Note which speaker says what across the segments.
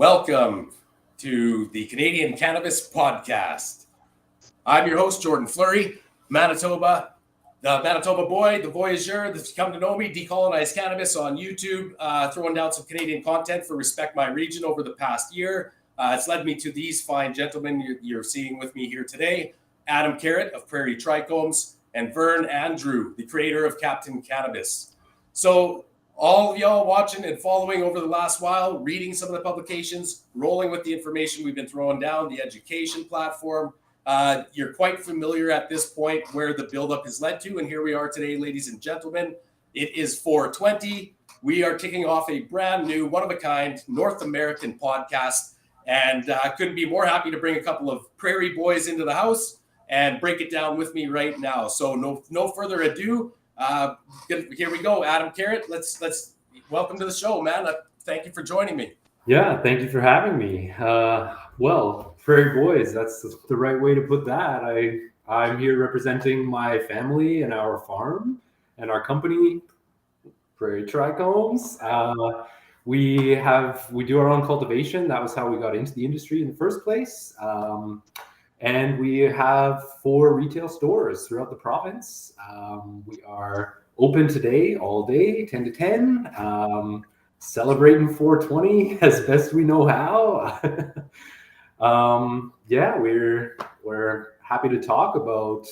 Speaker 1: Welcome to the Canadian Cannabis Podcast. I'm your host, Jordan Fleury, Manitoba, the Manitoba boy, the voyageur that's come to know me, Decolonized Cannabis on YouTube, throwing down some Canadian content for Respect My Region over the past year. It's led me to these fine gentlemen you're seeing with me here today, Adam Carritt of Prairie Trichomes and Verne Andru, the creator of Captain Cannabis. So all of y'all watching and following over the last while, reading some of the publications, rolling with the information we've been throwing down, the education platform. You're quite familiar at this point where the buildup has led to. And here we are today, ladies and gentlemen. It is 420. We are kicking off a brand new, one-of-a-kind North American podcast. And I couldn't be more happy to bring a couple of Prairie boys into the house and break it down with me right now. So no further ado. Here we go, Adam Carritt. Let's welcome to the show, man. Thank you for joining me.
Speaker 2: Yeah, thank you for having me. Well, Prairie boys, that's the right way to put that. I'm here representing my family and our farm and our company, Prairie Trichomes. We do our own cultivation. That was how we got into the industry in the first place. And we have 4 retail stores throughout the province. We are open today, all day, 10 to 10, celebrating 420 as best we know how. We're happy to talk about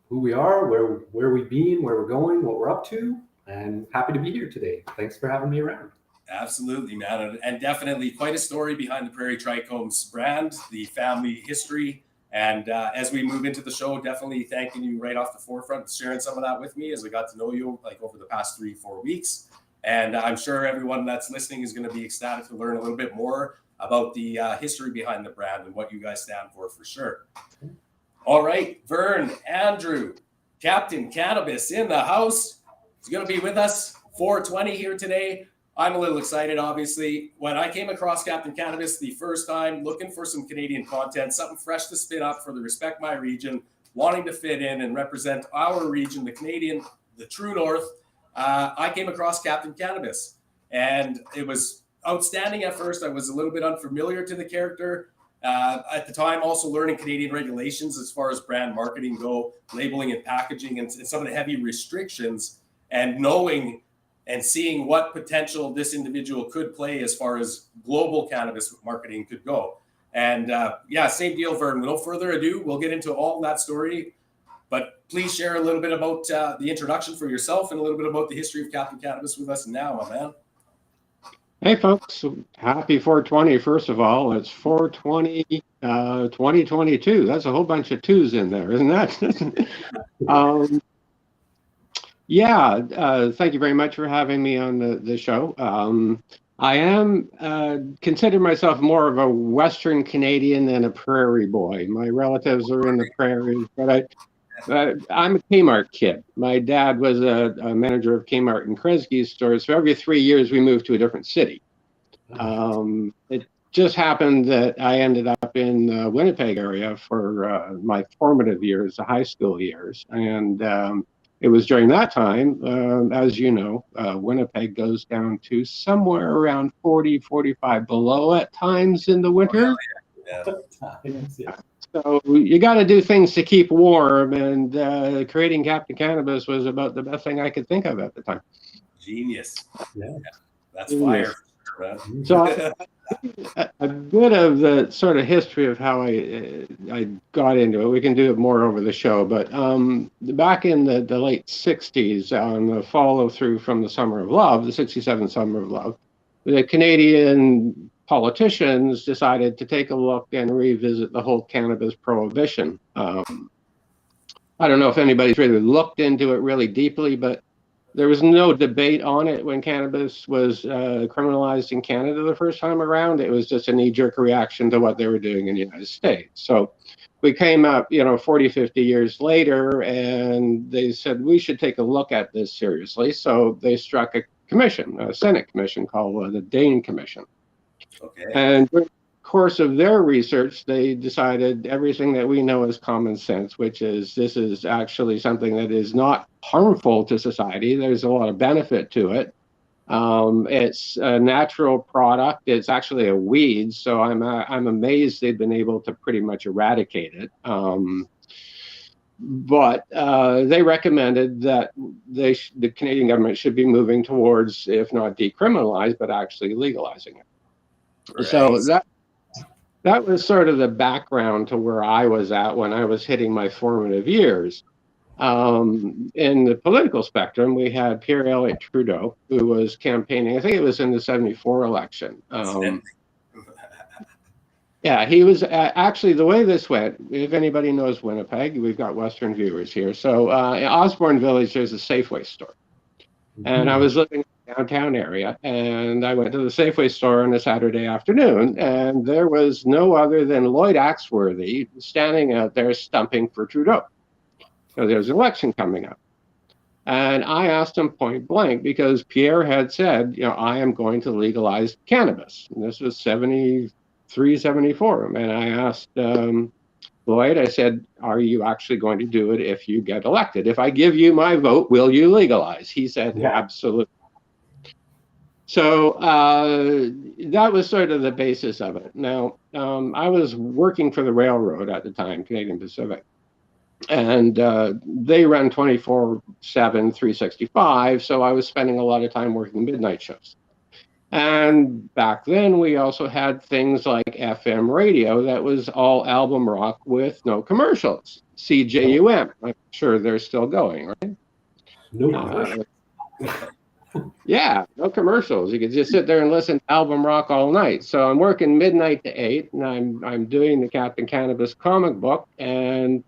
Speaker 2: who we are, where we've been, where we're going, what we're up to, and happy to be here today. Thanks for having me around.
Speaker 1: Absolutely, man. And definitely quite a story behind the Prairie Trichomes brand, the family history. And as we move into the show, definitely thanking you right off the forefront, sharing some of that with me as I got to know you like over the past 3-4 weeks. And I'm sure everyone that's listening is going to be ecstatic to learn a little bit more about the history behind the brand and what you guys stand for sure. All right, Verne Andru, Captain Cannabis in the house. He's going to be with us 420 here today. I'm a little excited, obviously. When I came across Captain Cannabis the first time, looking for some Canadian content, something fresh to spin up for the Respect My Region, wanting to fit in and represent our region, the true north, I came across Captain Cannabis. And it was outstanding at first. I was a little bit unfamiliar to the character. At the time, also learning Canadian regulations as far as brand marketing go, labeling and packaging, and some of the heavy restrictions, and knowing and seeing what potential this individual could play as far as global cannabis marketing could go. And same deal, Verne. No further ado, we'll get into all that story. But please share a little bit about the introduction for yourself and a little bit about the history of Captain Cannabis with us now, my man.
Speaker 3: Hey, folks. Happy 420, first of all. It's 420, 2022. That's a whole bunch of twos in there, isn't that? Thank you very much for having me on the show. I am consider myself more of a Western Canadian than a Prairie boy. My relatives are in the prairies, but I'm a Kmart kid. My dad was a manager of Kmart and Kresge's stores, so every 3 years we moved to a different city. It just happened that I ended up in the Winnipeg area for my formative years, the high school years, and it was during that time, as you know, Winnipeg goes down to somewhere around 40, 45 below at times in the winter.
Speaker 1: Yeah.
Speaker 3: So you got to do things to keep warm, and creating Captain Cannabis was about the best thing I could think of at the time.
Speaker 1: Genius.
Speaker 2: Yeah.
Speaker 1: That's fire. Man.
Speaker 3: So a bit of the sort of history of how I got into it. We can do it more over the show, but back in the late 60s, on the follow through from the Summer of Love, the 67 Summer of Love, the Canadian politicians decided to take a look and revisit the whole cannabis prohibition. I don't know if anybody's really looked into it really deeply, but there was no debate on it when cannabis was criminalized in Canada the first time around. It was just a knee-jerk reaction to what they were doing in the United States. So we came up, 40, 50 years later, and they said we should take a look at this seriously. So they struck a commission, a Senate commission called the Dane Commission.
Speaker 1: Okay.
Speaker 3: And during the course of their research, they decided everything that we know as common sense, which is this is actually something that is not harmful to society. There's a lot of benefit to it. It's a natural product. It's actually a weed, so I'm amazed they've been able to pretty much eradicate it. But they recommended that the Canadian government should be moving towards, if not decriminalize, but actually legalizing it.
Speaker 1: Right.
Speaker 3: So that was sort of the background to where I was at when I was hitting my formative years. In the political spectrum, we had Pierre Elliott Trudeau, who was campaigning, I think it was in the 74 election. Yeah, he was actually, the way this went, if anybody knows Winnipeg, we've got Western viewers here. So in Osborne Village, there's a Safeway store. And I was living in the downtown area, and I went to the Safeway store on a Saturday afternoon, and there was no other than Lloyd Axworthy standing out there stumping for Trudeau. So there's an election coming up. And I asked him point blank, because Pierre had said, I am going to legalize cannabis. And this was 73, 74. And I asked Lloyd, I said, are you actually going to do it if you get elected? If I give you my vote, will you legalize? He said, yeah, absolutely. So that was sort of the basis of it. Now, I was working for the railroad at the time, Canadian Pacific. And they run 24/7, 365. So I was spending a lot of time working midnight shifts. And back then, we also had things like FM radio that was all album rock with no commercials. CJUM. I'm sure they're still going, right?
Speaker 2: No commercials.
Speaker 3: Yeah, no commercials. You could just sit there and listen to album rock all night. So I'm working midnight to 8, and I'm doing the Captain Cannabis comic book and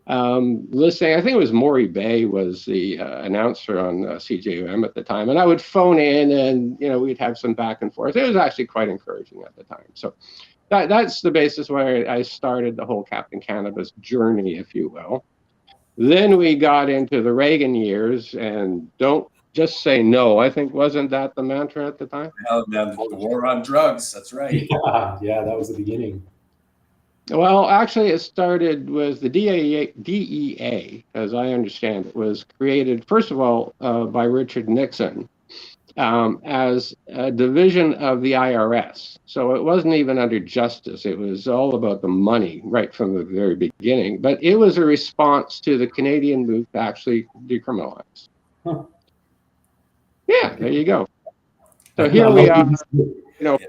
Speaker 3: listening. I think it was Maury Bay was the announcer on CJUM at the time, and I would phone in, and we'd have some back and forth. It was actually quite encouraging at the time. So that's the basis where I started the whole Captain Cannabis journey, if you will. Then we got into the Reagan years, and don't just say no. I think, wasn't that the mantra at the time?
Speaker 1: The war on drugs. That's right.
Speaker 2: Yeah, that was the beginning.
Speaker 3: Well, actually, it started with the DEA, as I understand it, was created, first of all, by Richard Nixon as a division of the IRS. So it wasn't even under justice. It was all about the money right from the very beginning. But it was a response to the Canadian move to actually decriminalize. Huh. Yeah, there you go. So here we are.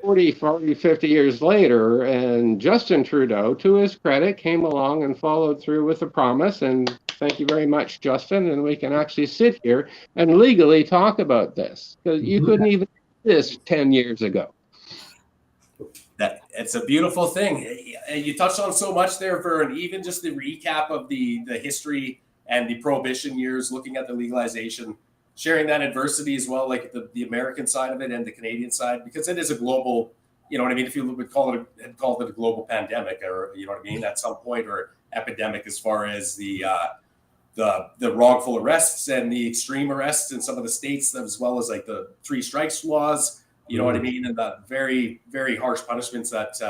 Speaker 3: 40, 50 years later, and Justin Trudeau, to his credit, came along and followed through with the promise. And thank you very much, Justin. And we can actually sit here and legally talk about this, because you couldn't even do this 10 years ago.
Speaker 1: It's a beautiful thing. You touched on so much there, Verne, even just the recap of the history and the prohibition years, looking at the legalization, sharing that adversity as well, like the American side of it and the Canadian side, because it is a global, if you would call it a global pandemic, or at some point, or epidemic, as far as the wrongful arrests and the extreme arrests in some of the states, as well as like the 3 strikes laws, and the very, very harsh punishments that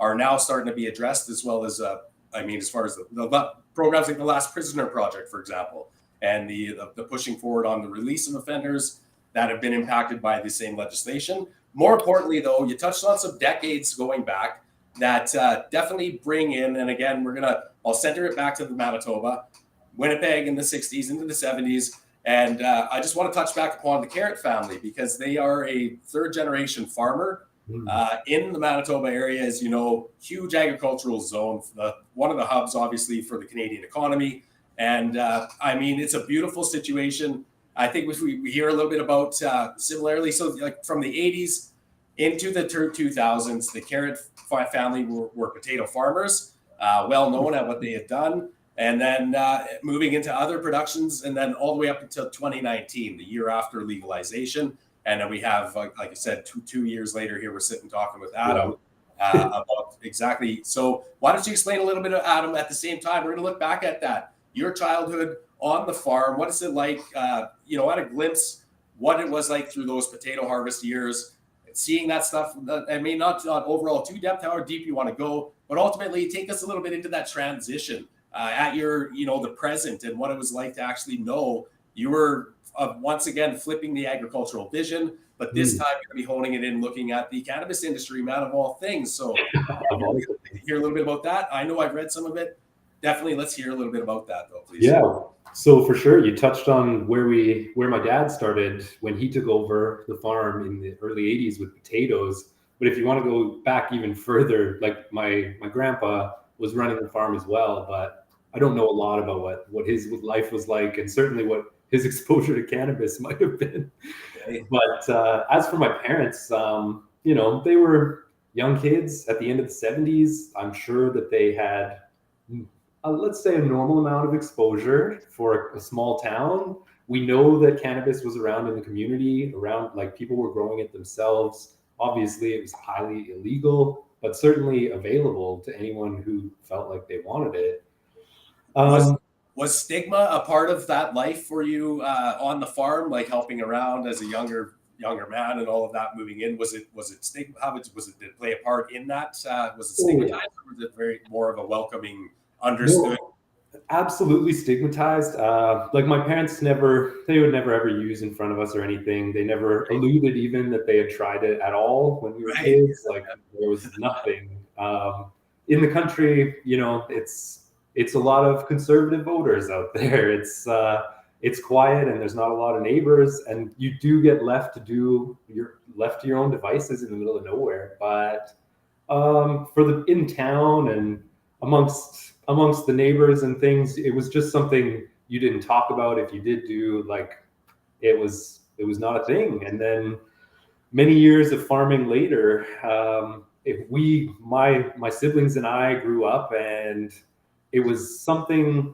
Speaker 1: are now starting to be addressed, as well as, as far as the programs like the Last Prisoner Project, for example, and the pushing forward on the release of offenders that have been impacted by the same legislation. More importantly, though, you touched on some decades going back that definitely bring in, and again, I'll center it back to the Manitoba, Winnipeg in the 60s into the 70s. And I just want to touch back upon the Carritt family, because they are a 3rd-generation farmer in the Manitoba area, as huge agricultural zone, one of the hubs, obviously, for the Canadian economy. And it's a beautiful situation. I think we hear a little bit about similarly. So like from the 80s into the 2000s, the Carritt family were potato farmers, well known at what they had done. And then moving into other productions, and then all the way up until 2019, the year after legalization. And then we have, like I said, two years later here, we're sitting talking with Adam about exactly. So why don't you explain a little bit of Adam at the same time? We're going to look back at that. Your childhood on the farm, what is it like, at a glimpse, what it was like through those potato harvest years, seeing that stuff. Not overall too depth, however deep you want to go, but ultimately take us a little bit into that transition at your, the present, and what it was like to actually know you were once again flipping the agricultural vision, But this time you're going to be honing it in, looking at the cannabis industry, man, of all things. So hear a little bit about that. I know I've read some of it. Definitely, let's hear a little bit about that, though, please.
Speaker 2: Yeah. So for sure, you touched on where my dad started when he took over the farm in the early 80s with potatoes. But if you want to go back even further, like my grandpa was running the farm as well, but I don't know a lot about what his life was like, and certainly what his exposure to cannabis might have been. Okay. But as for my parents, they were young kids at the end of the 70s. I'm sure that they had, let's say, a normal amount of exposure for a small town. We know that cannabis was around in the community, around, like, people were growing it themselves. Obviously, it was highly illegal, but certainly available to anyone who felt like they wanted it.
Speaker 1: Was stigma a part of that life for you on the farm, like helping around as a younger man and all of that moving in? Was it stigma? Did it play a part in that? Was it stigmatized, or was it very more of a welcoming, understood?
Speaker 2: No, absolutely stigmatized. Like, my parents they would never ever use in front of us or anything. They never alluded even that they had tried it at all when we were kids. Like, there was nothing. In the country, it's a lot of conservative voters out there. It's quiet, and there's not a lot of neighbors, and you do get left to your own devices in the middle of nowhere. But in town and amongst the neighbors and things, it was just something you didn't talk about. If you did do, like, it was not a thing. And then many years of farming later, my siblings and I grew up, and it was something,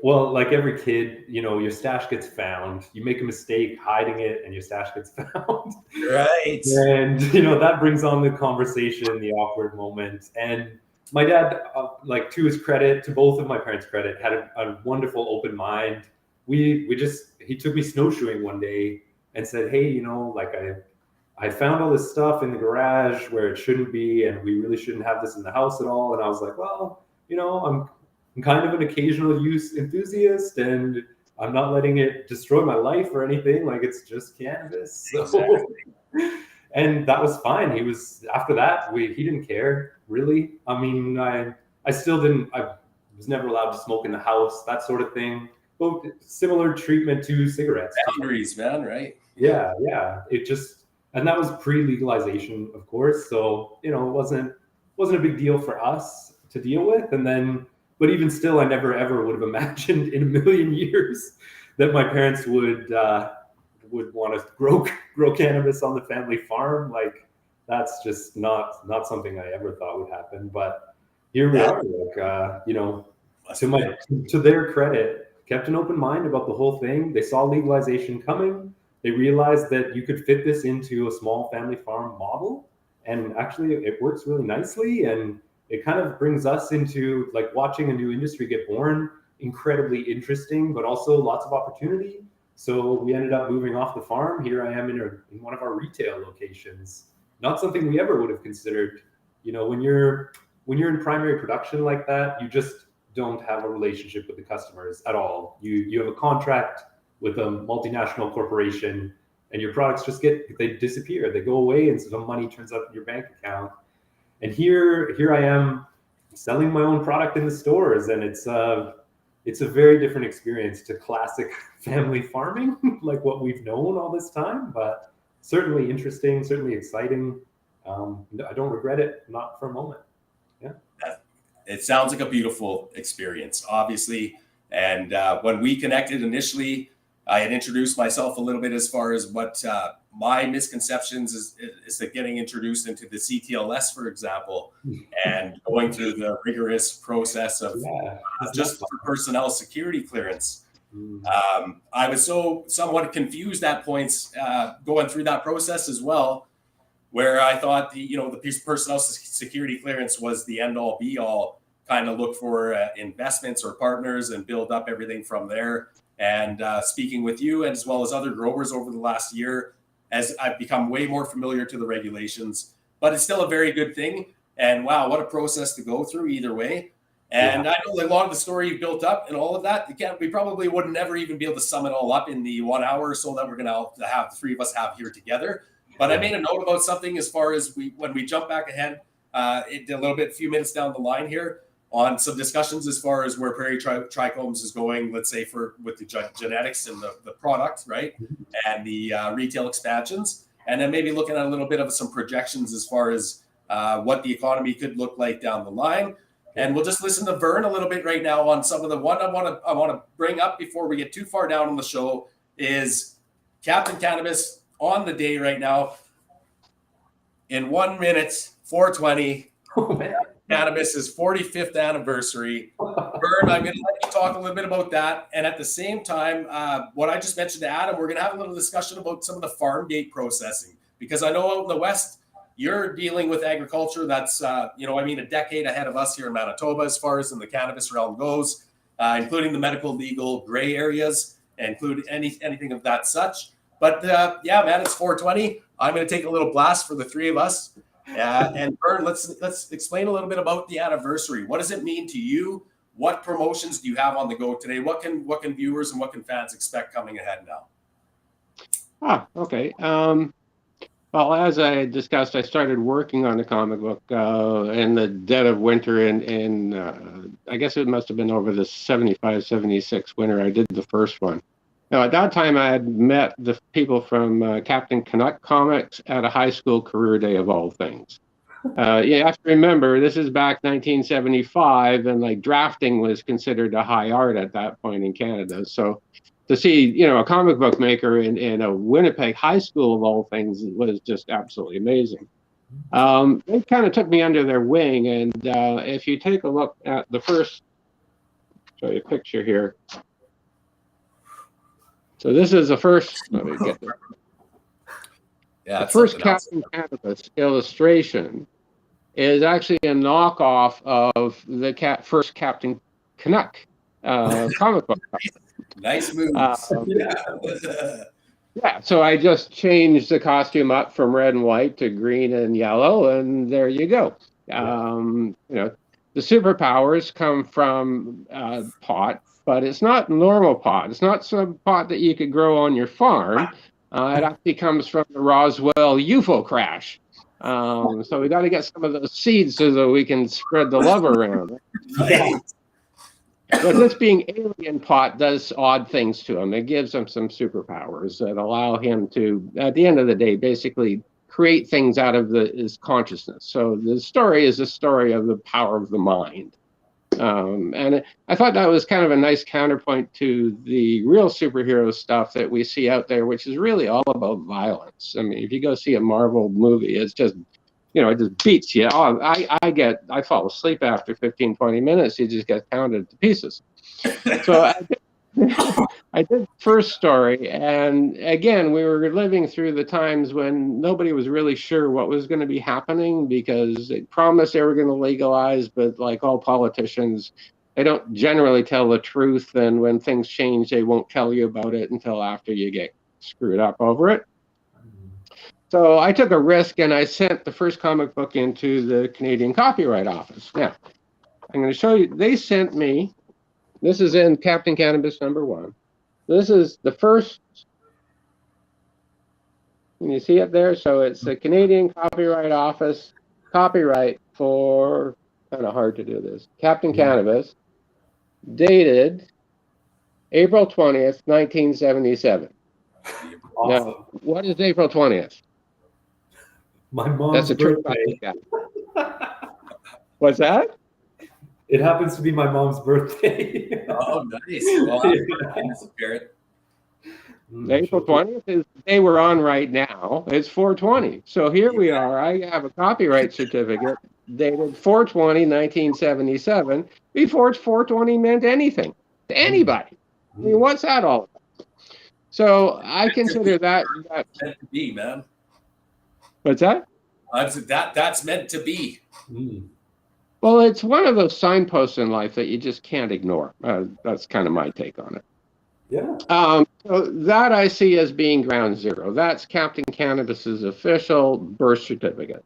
Speaker 2: well, like every kid, your stash gets found. You make a mistake hiding it, and your stash gets found.
Speaker 1: Right.
Speaker 2: And, that brings on the conversation, the awkward moment. And my dad, to both of my parents' credit, had a wonderful open mind. He took me snowshoeing one day and said, "Hey, I found all this stuff in the garage where it shouldn't be, and we really shouldn't have this in the house at all." And I was like, "Well, I'm kind of an occasional use enthusiast, and I'm not letting it destroy my life or anything. Like, it's just cannabis." So, exactly. And that was fine. After that, he didn't care, really. I mean, I was never allowed to smoke in the house, that sort of thing. But similar treatment to cigarettes.
Speaker 1: Boundaries, man, right?
Speaker 2: Yeah. And that was pre-legalization, of course. So, it wasn't a big deal for us to deal with. And then, but even still, I never ever would have imagined in a million years that my parents would want to grow cannabis on the family farm. Like, that's just not something I ever thought would happen. But here we are. Like, to their credit, kept an open mind about the whole thing. They saw legalization coming. They realized that you could fit this into a small family farm model, and actually it works really nicely. And it kind of brings us into, like, watching a new industry get born. Incredibly interesting, but also lots of opportunity. So we ended up moving off the farm. Here I am in one of our retail locations. Not something we ever would have considered. When you're in primary production like that, you just don't have a relationship with the customers at all. You have a contract with a multinational corporation, and your products they disappear. They go away, and some money turns up in your bank account. And here I am selling my own product in the stores, and it's a very different experience to classic family farming, like what we've known all this time, but certainly interesting, certainly exciting. I don't regret it, not for a moment. Yeah.
Speaker 1: It sounds like a beautiful experience, obviously. And when we connected initially, I had introduced myself a little bit as far as what my misconceptions is that getting introduced into the CTLS, for example, and going through the rigorous process of just for personnel security clearance. I was somewhat confused at points going through that process as well, where I thought the personnel security clearance was the end all be all, kind of look for investments or partners and build up everything from there. And speaking with you as well as other growers over the last year, as I've become way more familiar to the regulations, but it's still a very good thing. And wow, what a process to go through either way. And I know a lot of the story you built up and all of that, again, we probably would never even be able to sum it all up in the 1 hour or so that we're going to have the three of us have here together. But I made a note about something as far as when we jump back ahead a few minutes down the line here on some discussions as far as where Prairie Trichomes is going, let's say with the genetics and the product, right? And the retail expansions. And then maybe looking at a little bit of some projections as far as what the economy could look like down the line. And we'll just listen to Verne a little bit right now on some of the one I want to bring up before we get too far down on the show is Captain Cannabis on the day right now in 1 minute, 4:20. Cannabis's 45th anniversary. Verne, I'm going to let you talk a little bit about that. And at the same time, what I just mentioned to Adam, we're going to have a little discussion about some of the farm gate processing, because I know out in the West, you're dealing with agriculture that's, a decade ahead of us here in Manitoba as far as in the cannabis realm goes, including the medical legal gray areas, include anything of that such. But man, it's 4:20. I'm going to take a little blast for the three of us. And Verne, let's explain a little bit about the anniversary. What does it mean to you? What promotions do you have on the go today? What can viewers and what can fans expect coming ahead now?
Speaker 3: Okay. Well, as I discussed, I started working on the comic book in the dead of winter in I guess it must have been over the 75, 76 winter. I did the first one. Now, at that time, I had met the people from Captain Cannabis at a high school career day of all things. You have to remember, this is back 1975, and like drafting was considered a high art at that point in Canada. So to see, a comic book maker in a Winnipeg high school of all things was just absolutely amazing. They kind of took me under their wing, and if you take a look at the first, show you a picture here. So this is the first. Let me get this.
Speaker 1: Yeah,
Speaker 3: the first Captain Cannabis illustration is actually a knockoff of the first Captain Canuck comic book.
Speaker 1: Nice move.
Speaker 3: Yeah, so I just changed the costume up from red and white to green and yellow, and there you go. The superpowers come from pot, but it's not normal pot. It's not some pot that you could grow on your farm. It actually comes from the Roswell UFO crash. So we got to get some of those seeds so that we can spread the love around.
Speaker 1: Right.
Speaker 3: But this being alien pot does odd things to him. It gives him some superpowers that allow him to, at the end of the day, basically create things out of his consciousness. So the story is a story of the power of the mind. And I thought that was kind of a nice counterpoint to the real superhero stuff that we see out there, which is really all about violence. I mean, if you go see a Marvel movie, it's just, it just beats you. Oh, I fall asleep after 15, 20 minutes. You just get pounded to pieces. So I did the first story. And again, we were living through the times when nobody was really sure what was going to be happening, because they promised they were going to legalize, but like all politicians, they don't generally tell the truth. And when things change, they won't tell you about it until after you get screwed up over it. So I took a risk and I sent the first comic book into the Canadian Copyright Office. Now, I'm going to show you, they sent me, this is in Captain Cannabis #1. This is the first, can you see it there? So it's the Canadian Copyright Office copyright for, kind of hard to do this, Captain Cannabis, dated April 20th, 1977.
Speaker 2: Awesome.
Speaker 3: Now, what is April 20th?
Speaker 2: My mom's birthday.
Speaker 3: What's that?
Speaker 2: It happens to be my mom's birthday.
Speaker 1: Oh, nice. Well, Adam Carritt.
Speaker 3: April 20th is the day we're on right now. It's 4/20. So here we are. I have a copyright certificate dated 4/20, 1977, before 4/20 meant anything to anybody. I mean, what's that all about? So I consider that
Speaker 1: meant to be, man.
Speaker 3: What's that?
Speaker 1: That's meant to be.
Speaker 3: Well, it's one of those signposts in life that you just can't ignore. That's kind of my take on it.
Speaker 2: Yeah.
Speaker 3: So that I see as being ground zero. That's Captain Cannabis's official birth certificate.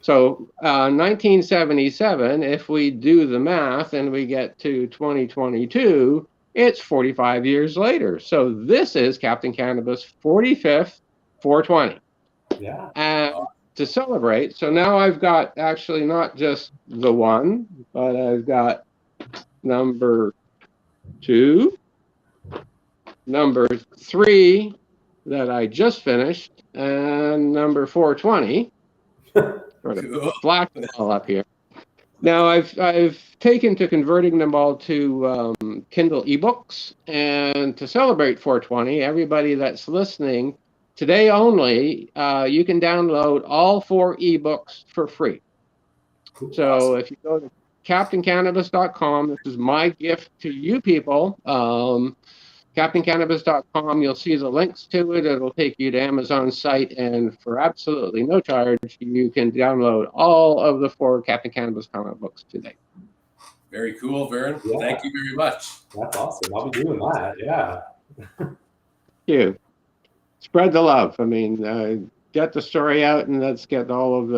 Speaker 3: So 1977, if we do the math and we get to 2022, it's 45 years later. So this is Captain Cannabis 45th 420.
Speaker 2: Yeah.
Speaker 3: And to celebrate, so now I've got actually not just the one, but I've got number 2, number 3 that I just finished, and number 420. Sort of
Speaker 1: Cool.
Speaker 3: flash them all up here. Now I've taken to converting them all to Kindle ebooks, and to celebrate 420, everybody that's listening today only, you can download all 4 ebooks for free.
Speaker 2: Cool.
Speaker 3: So
Speaker 1: Awesome.
Speaker 3: if you go to CaptainCannabis.com, this is my gift to you people. CaptainCannabis.com, you'll see the links to it. It'll take you to Amazon's site, and for absolutely no charge, you can download all of the 4 Captain Cannabis comic books today.
Speaker 1: Very cool, Verne.
Speaker 2: Yeah.
Speaker 1: Thank you very much.
Speaker 2: That's awesome. I'll be doing that. Yeah.
Speaker 3: Thank you. Spread the love. I mean, get the story out, and let's get all of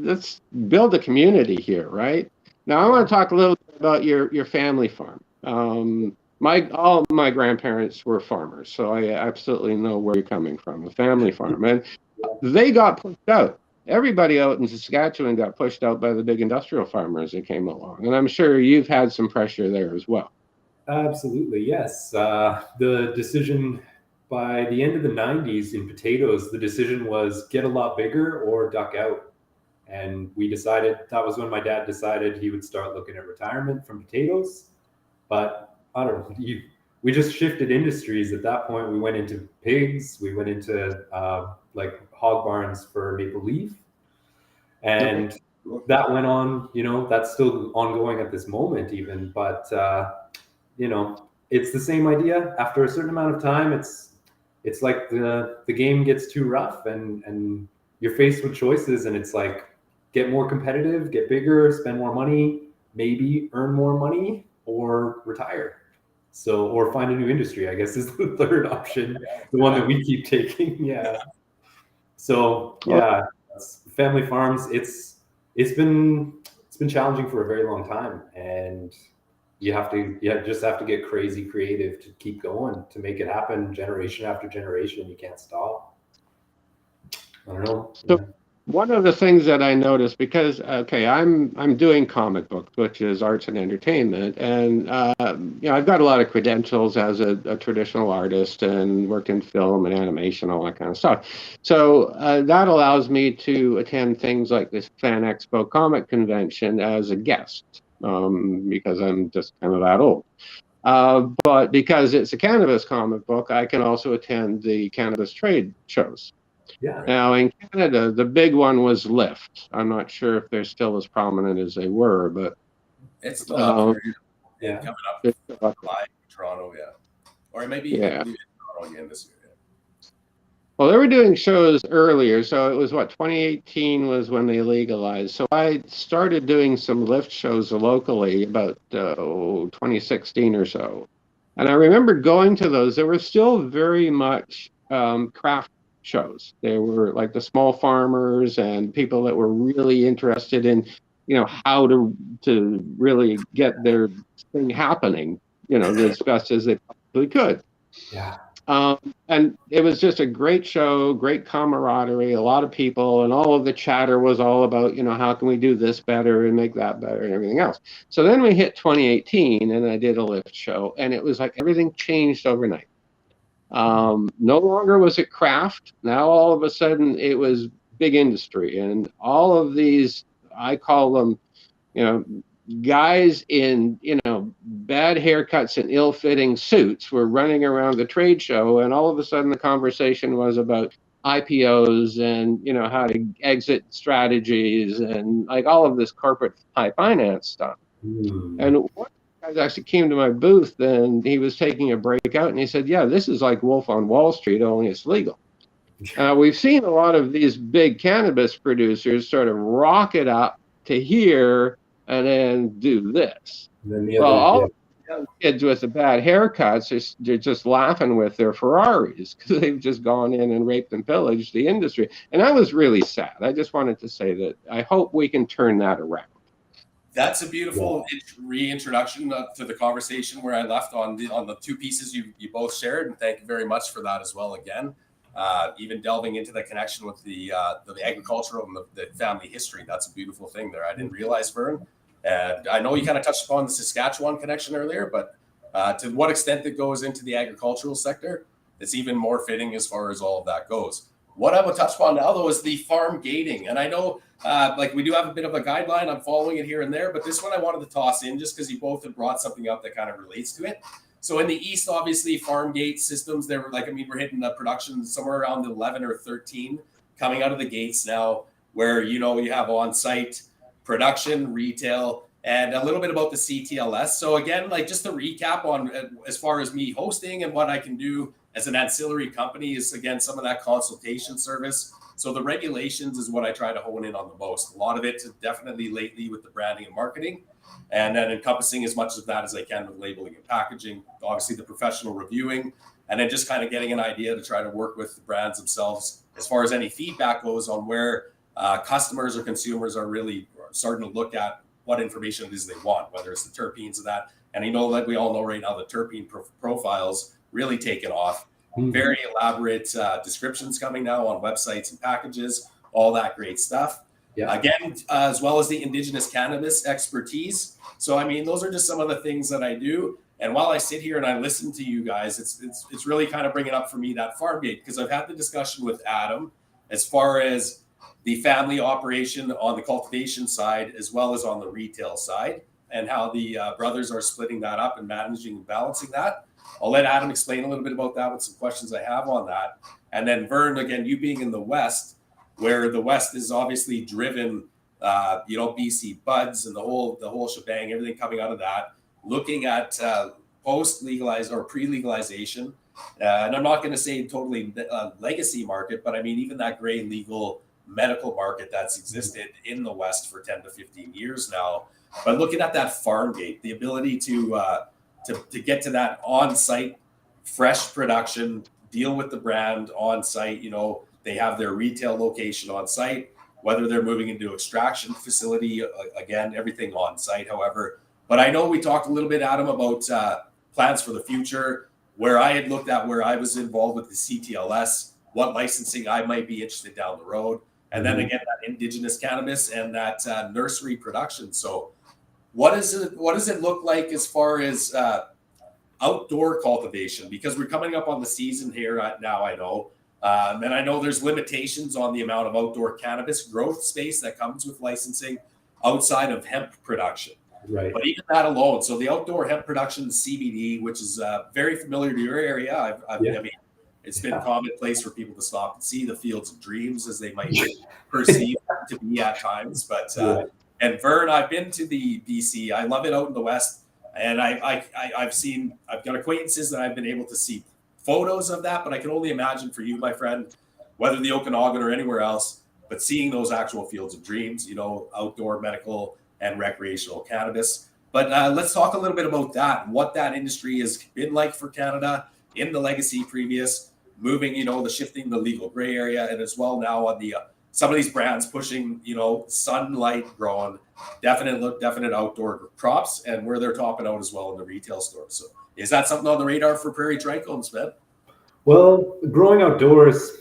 Speaker 3: let's build a community here, right? Now, I want to talk a little bit about your family farm. All my grandparents were farmers, so I absolutely know where you're coming from, a family farm. And they got pushed out. Everybody out in Saskatchewan got pushed out by the big industrial farmers that came along. And I'm sure you've had some pressure there as well.
Speaker 2: Absolutely, yes. The decision by the end of the 90s in potatoes, the decision was get a lot bigger or duck out. And we decided, that was when my dad decided he would start looking at retirement from potatoes. But I don't know, we just shifted industries at that point. We went into pigs, we went into like hog barns for maple leaf. And that went on, that's still ongoing at this moment even. But, it's the same idea. After a certain amount of time, it's like the game gets too rough and you're faced with choices, and it's like, get more competitive, get bigger, spend more money, maybe earn more money, or retire. So, or find a new industry, I guess, is the third option, the one that we keep taking. Yeah. So yeah, family farms, it's been challenging for a very long time, and you just have to get crazy creative to keep going, to make it happen generation after generation. You can't stop. I don't know.
Speaker 3: So one of the things that I noticed, because I'm doing comic books, which is arts and entertainment, and I've got a lot of credentials as a traditional artist and worked in film and animation, all that kind of stuff. So that allows me to attend things like this Fan Expo comic convention as a guest, because I'm just kind of that old. But because it's a cannabis comic book, I can also attend the cannabis trade shows.
Speaker 2: Yeah.
Speaker 3: Now in Canada, the big one was Lift. I'm not sure if they're still as prominent as they were, but
Speaker 1: it's still up
Speaker 2: yeah,
Speaker 1: coming up live in Toronto, yeah, or it might be in Toronto again this year. Yeah.
Speaker 3: Well, they were doing shows earlier, so it was 2018 was when they legalized. So I started doing some Lift shows locally about 2016 or so, and I remember going to those. They were still very much craft shows. They were like the small farmers and people that were really interested in, how to really get their thing happening, as best as they possibly could.
Speaker 2: Yeah.
Speaker 3: And it was just a great show, great camaraderie, a lot of people, and all of the chatter was all about, how can we do this better and make that better and everything else. So then we hit 2018 and I did a Lift show, and it was like everything changed overnight. No longer was it craft. Now all of a sudden it was big industry, and all of these, I call them, guys in, bad haircuts and ill-fitting suits were running around the trade show, and all of a sudden the conversation was about IPOs and, how to exit strategies and like all of this corporate high finance stuff. And one guys actually came to my booth, and he was taking a break out, and he said, yeah, this is like Wolf on Wall Street, only it's legal. We've seen a lot of these big cannabis producers sort of rocket up to here and then do this.
Speaker 2: And then
Speaker 3: young kids with the bad haircuts, they're just laughing with their Ferraris because they've just gone in and raped and pillaged the industry. And I was really sad. I just wanted to say that I hope we can turn that around.
Speaker 1: That's a beautiful reintroduction to the conversation where I left on the two pieces you both shared, and thank you very much for that as well. Again, even delving into the connection with the agricultural and the family history, that's a beautiful thing there. I didn't realize, Verne, and I know you kind of touched upon the Saskatchewan connection earlier, but to what extent it goes into the agricultural sector, it's even more fitting as far as all of that goes. What I will touch upon now, though, is the farm gating. And I know we do have a bit of a guideline. I'm following it here and there, but this one I wanted to toss in just because you both have brought something up that kind of relates to it. So in the East, obviously, farm gate systems, we're hitting the production somewhere around 11 or 13 coming out of the gates now, where, you have on-site production, retail, and a little bit about the CTLS. So again, just to recap on as far as me hosting and what I can do as an ancillary company is, again, some of that consultation service. So the regulations is what I try to hone in on the most. A lot of it is definitely lately with the branding and marketing, and then encompassing as much of that as I can with labeling and packaging, obviously the professional reviewing, and then just kind of getting an idea to try to work with the brands themselves as far as any feedback goes on where customers or consumers are really starting to look at what information it is they want, whether it's the terpenes of that. And we all know right now the terpene profiles really taken off. Very elaborate descriptions coming now on websites and packages, all that great stuff. Yeah. Again, as well as the indigenous cannabis expertise. So, those are just some of the things that I do. And while I sit here and I listen to you guys, it's really kind of bringing up for me that farm gate, because I've had the discussion with Adam as far as the family operation on the cultivation side, as well as on the retail side, and how the brothers are splitting that up and managing and balancing that. I'll let Adam explain a little bit about that with some questions I have on that. And then Verne, again, you being in the West, where the West is obviously driven, BC buds and the whole shebang, everything coming out of that, looking at post-legalized or pre-legalization. And I'm not going to say totally legacy market, but even that gray legal medical market that's existed in the West for 10 to 15 years now. But looking at that farm gate, the ability to get to that on-site fresh production, deal with the brand on-site, they have their retail location on-site, whether they're moving into extraction facility, again, everything on-site, however. But I know we talked a little bit, Adam, about plans for the future, where I had looked at where I was involved with the CTLS, what licensing I might be interested down the road. And then again, that indigenous cannabis and that nursery production. So what does it look like as far as outdoor cultivation? Because we're coming up on the season here now, I know. And I know there's limitations on the amount of outdoor cannabis growth space that comes with licensing outside of hemp production. Right. But even that alone, so the outdoor hemp production, CBD, which is very familiar to your area. It's been commonplace for people to stop and see the fields of dreams, as they might perceive to be at times. But and Verne, I've been to the BC. I love it out in the West, and I've got acquaintances that I've been able to see photos of that. But I can only imagine for you, my friend, whether the Okanagan or anywhere else, but seeing those actual fields of dreams, outdoor medical and recreational cannabis. But let's talk a little bit about that and what that industry has been like for Canada in the legacy previous, moving, the shifting the legal gray area, and as well now on the some of these brands pushing, sunlight grown, definite outdoor crops, and where they're topping out as well in the retail stores. So is that something on the radar for Prairie Trichomes, Ben?
Speaker 2: Well, growing outdoors,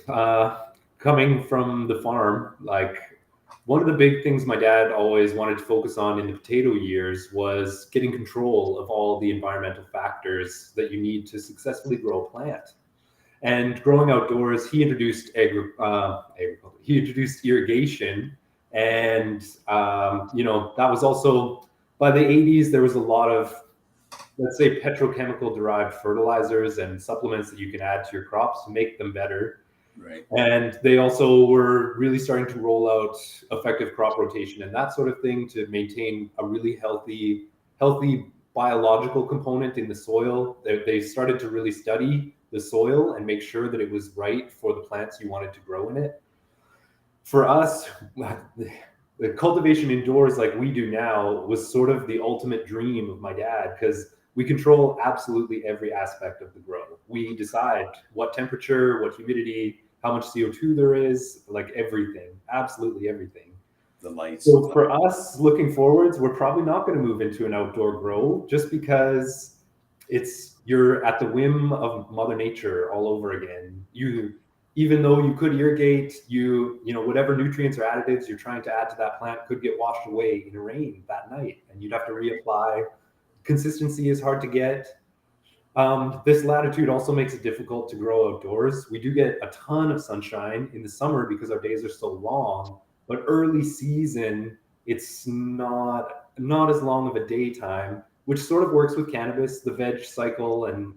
Speaker 2: coming from the farm, one of the big things my dad always wanted to focus on in the potato years was getting control of all the environmental factors that you need to successfully grow a plant. And growing outdoors, he introduced irrigation, and that was also by the 80s. There was a lot of, let's say, petrochemical derived fertilizers and supplements that you can add to your crops to make them better. Right. And they also were really starting to roll out effective crop rotation and that sort of thing to maintain a really healthy biological component in the soil. They started to really study the soil and make sure that it was right for the plants you wanted to grow in it. For us, the cultivation indoors like we do now was sort of the ultimate dream of my dad, because we control absolutely every aspect of the grow. We decide what temperature, what humidity, how much CO2 there is, like everything, absolutely everything.
Speaker 1: The lights.
Speaker 2: So for us looking forwards, we're probably not going to move into an outdoor grow just because you're at the whim of Mother Nature all over again. Even though you could irrigate, whatever nutrients or additives you're trying to add to that plant could get washed away in rain that night, and you'd have to reapply. Consistency is hard to get. This latitude also makes it difficult to grow outdoors. We do get a ton of sunshine in the summer because our days are so long, but early season, it's not as long of a daytime, which sort of works with cannabis, the veg cycle, and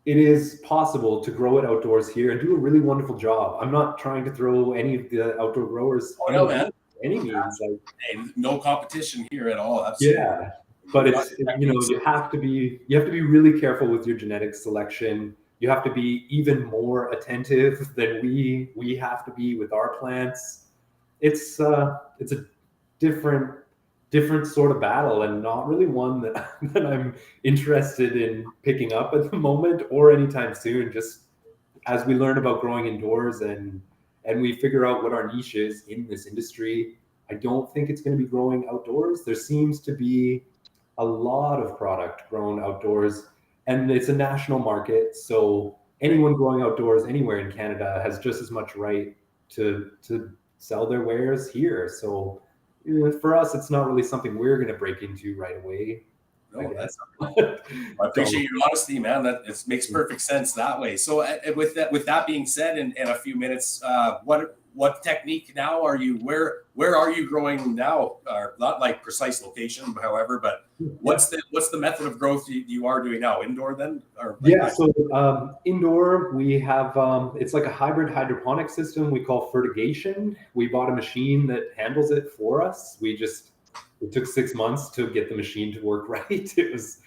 Speaker 2: it is possible to grow it outdoors here and do a really wonderful job. I'm not trying to throw any of the outdoor growers any means.
Speaker 1: No competition here at all. Absolutely.
Speaker 2: Yeah, but you have to be really careful with your genetic selection. You have to be even more attentive than we have to be with our plants. It's a different sort of battle, and not really one that I'm interested in picking up at the moment or anytime soon. Just as we learn about growing indoors and we figure out what our niche is in this industry, I don't think it's going to be growing outdoors. There seems to be a lot of product grown outdoors, and it's a national market. So anyone growing outdoors anywhere in Canada has just as much right to sell their wares here. So for us, it's not really something we're going to break into right away.
Speaker 1: No, I appreciate your honesty, man. That makes perfect sense that way. So with that being said, in a few minutes, what technique now are you? Where are you growing now? Not like precise location, however, but what's the method of growth you are doing now? Indoor then?
Speaker 2: So indoor we have it's like a hybrid hydroponic system we call fertigation. We bought a machine that handles it for us. It took 6 months to get the machine to work right. It's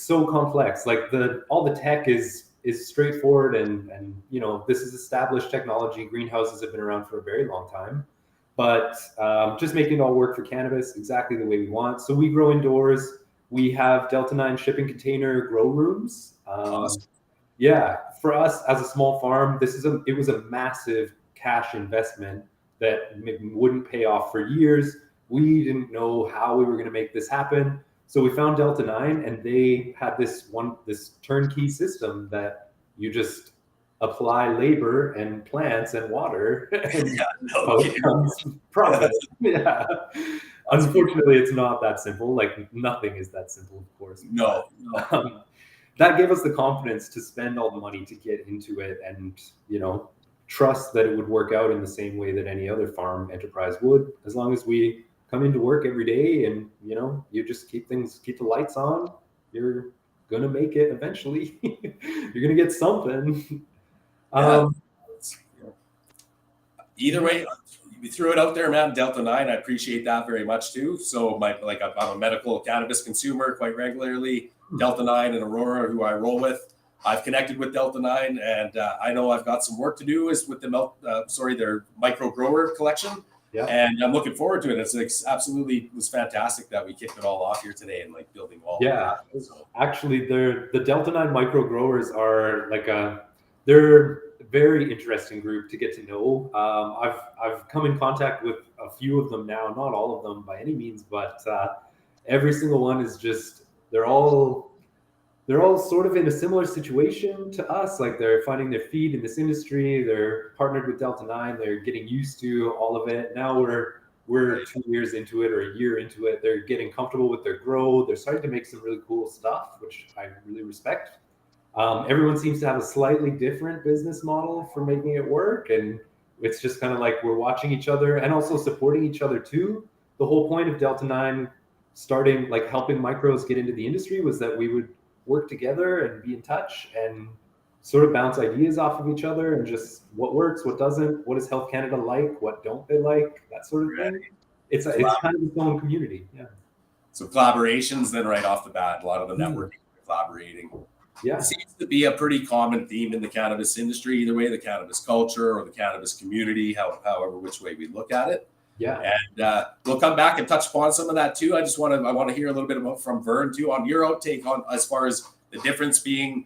Speaker 2: so complex. Like all the tech is straightforward, and this is established technology. Greenhouses have been around for a very long time, but just making it all work for cannabis exactly the way we want. So we grow indoors. We have Delta 9 shipping container grow rooms.
Speaker 1: Awesome.
Speaker 2: Yeah, for us as a small farm, it was a massive cash investment that wouldn't pay off for years. We didn't know how we were going to make this happen. So we found Delta 9, and they had this turnkey system that you just apply labor and plants and water and profit. Yeah. Unfortunately, it's not that simple. Like nothing is that simple, of course.
Speaker 1: No.
Speaker 2: That gave us the confidence to spend all the money to get into it, and trust that it would work out in the same way that any other farm enterprise would, as long as we come into work every day and you just keep the lights on. You're gonna make it eventually. You're gonna get something.
Speaker 1: Either way, you threw it out there, man. Delta 9, I appreciate that very much too. So I'm a medical cannabis consumer quite regularly. Delta 9 and Aurora, who I roll with, I've connected with Delta 9, and I know I've got some work to do is with their micro grower collection. Yeah. And I'm looking forward to it. It's absolutely was fantastic that we kicked it all off here today and building all.
Speaker 2: Yeah, actually, the Delta 9 micro growers are they're a very interesting group to get to know. I've come in contact with a few of them now, not all of them by any means, but every single one is just they're all sort of in a similar situation to us. Like they're finding their feet in this industry. They're partnered with Delta 9. They're getting used to all of it. Now we're 2 years into it or a year into it. They're getting comfortable with their grow. They're starting to make some really cool stuff, which I really respect. Everyone seems to have a slightly different business model for making it work. And it's just kind of like we're watching each other and also supporting each other too. The whole point of Delta 9 starting, helping micros get into the industry was that we would work together and be in touch and sort of bounce ideas off of each other and just what works, what doesn't, what does Health Canada like, what don't they like, that sort of thing. It's kind of its own community. Yeah. So
Speaker 1: collaborations then right off the bat, a lot of the networking, collaborating.
Speaker 2: Yeah.
Speaker 1: It seems to be a pretty common theme in the cannabis industry, either way, the cannabis culture or the cannabis community, however, which way we look at it.
Speaker 2: Yeah.
Speaker 1: And we'll come back and touch upon some of that too. I want to hear a little bit about from Verne too on your outtake on as far as the difference being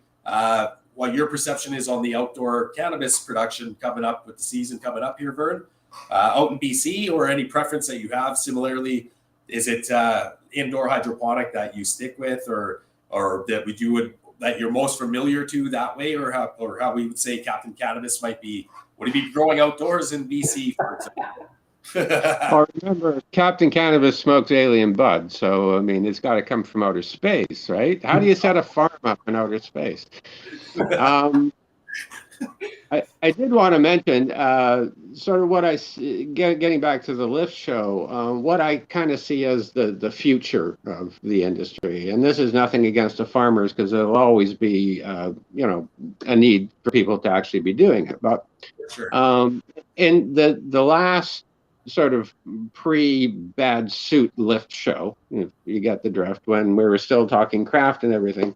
Speaker 1: what your perception is on the outdoor cannabis production coming up with the season coming up here, Verne, out in BC, or any preference that you have. Similarly, is it indoor hydroponic that you stick with, or that you're most familiar to that way, or how we would say Captain Cannabis would he be growing outdoors in BC, for example?
Speaker 3: Well, remember, Captain Cannabis smokes alien bud, so I mean, it's got to come from outer space, right? How do you set a farm up in outer space? I did want to mention sort of what I see, getting back to the lift show, what I kind of see as the future of the industry. And this is nothing against the farmers, because there'll always be, a need for people to actually be doing it. But
Speaker 1: Sure.
Speaker 3: in the last sort of pre-bad suit lift show, if you get the drift, when we were still talking craft and everything,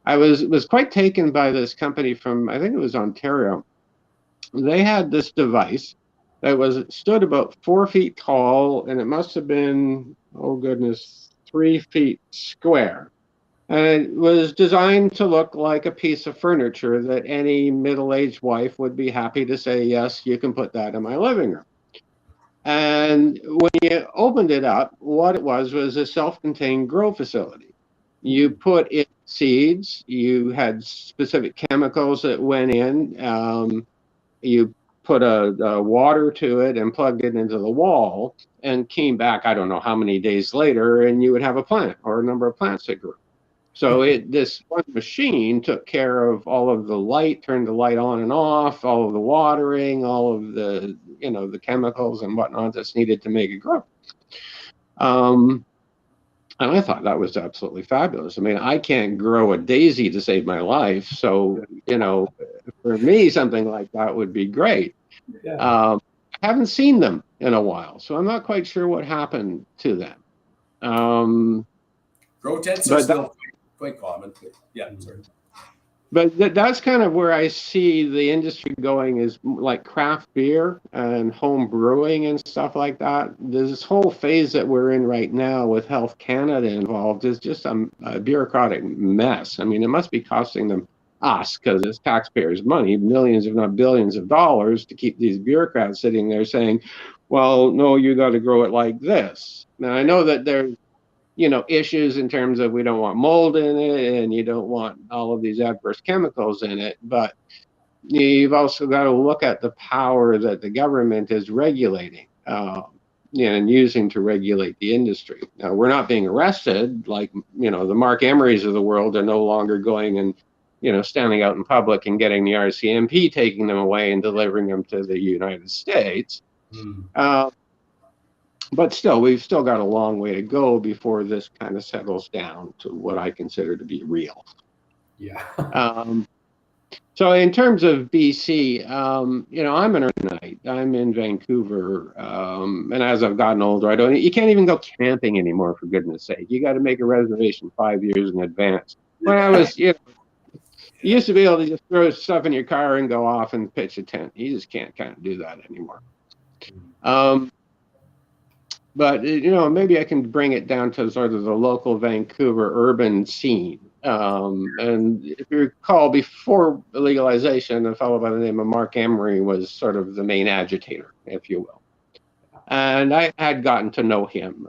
Speaker 3: I was quite taken by this company from, I think it was Ontario. They had this device that stood about 4 feet tall, and it must have been, 3 feet square. And it was designed to look like a piece of furniture that any middle-aged wife would be happy to say, yes, you can put that in my living room. And when you opened it up, what it was a self-contained grow facility. You put in seeds, you had specific chemicals that went in, you put a water to it and plugged it into the wall, and came back, I don't know how many days later, and you would have a plant or a number of plants that grew. So this one machine took care of all of the light, turned the light on and off, all of the watering, all of the, the chemicals and whatnot that's needed to make it grow. And I thought that was absolutely fabulous. I mean, I can't grow a daisy to save my life. So, for me, something like that would be great.
Speaker 2: Yeah.
Speaker 3: I haven't seen them in a while, so I'm not quite sure what happened to them.
Speaker 1: Grow tents are still quite common. Yeah, sorry.
Speaker 3: But that's kind of where I see the industry going, is like craft beer and home brewing and stuff like that. This whole phase that we're in right now with Health Canada involved is just a bureaucratic mess. I mean, it must be costing them, us, because it's taxpayers' money, millions, if not billions of dollars, to keep these bureaucrats sitting there saying, well, no, you got to grow it like this. Now, I know that there's issues in terms of we don't want mold in it and you don't want all of these adverse chemicals in it, but you've also got to look at the power that the government is regulating and using to regulate the industry. Now, we're not being arrested like, the Mark Emerys of the world are no longer going and, standing out in public and getting the RCMP, taking them away and delivering them to the United States. But still, we've still got a long way to go before this kind of settles down to what I consider to be real.
Speaker 2: Yeah.
Speaker 3: So in terms of BC, I'm an Earth-nite. I'm in Vancouver, and as I've gotten older, you can't even go camping anymore, for goodness sake. You got to make a reservation 5 years in advance. When I was, you used to be able to just throw stuff in your car and go off and pitch a tent. You just can't kind of do that anymore. But, maybe I can bring it down to sort of the local Vancouver urban scene. And if you recall, before legalization, a fellow by the name of Mark Emery was sort of the main agitator, if you will. And I had gotten to know him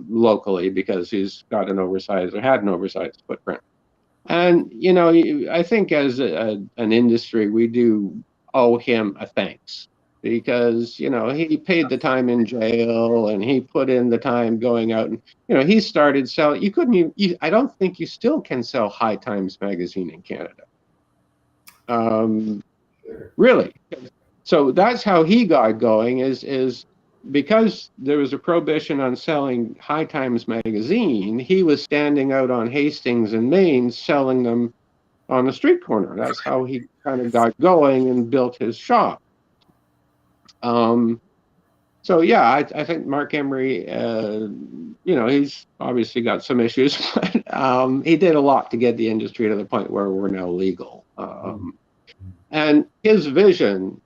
Speaker 3: locally because he's got had an oversized footprint. And, I think as an industry, we do owe him a thanks. Because, he paid the time in jail and he put in the time going out and, he started selling. You couldn't even, I don't think you still can sell High Times magazine in Canada. Really. So that's how he got going is because there was a prohibition on selling High Times magazine, he was standing out on Hastings and Main selling them on the street corner. That's how he kind of got going and built his shop. So yeah, I think Mark Emery, he's obviously got some issues, but he did a lot to get the industry to the point where we're now legal. And his vision,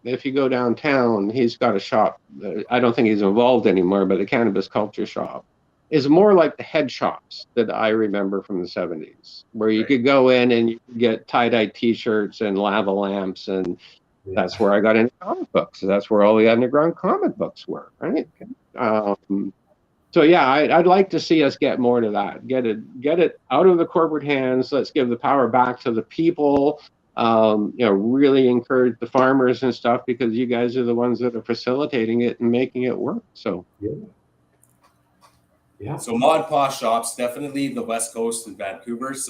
Speaker 3: if you go downtown, he's got a shop. I don't think he's involved anymore, but the Cannabis Culture Shop is more like the head shops that I remember from the 70s, where you could go in and you could get tie-dye T-shirts and lava lamps, and that's where I got into comic books. That's where all the underground comic books were, right? So yeah, I'd like to see us get more to that. Get it out of the corporate hands. Let's give the power back to the people. Really encourage the farmers and stuff, because you guys are the ones that are facilitating it and making it work. So
Speaker 2: yeah.
Speaker 1: So mod posh shops, definitely the West Coast and Vancouver's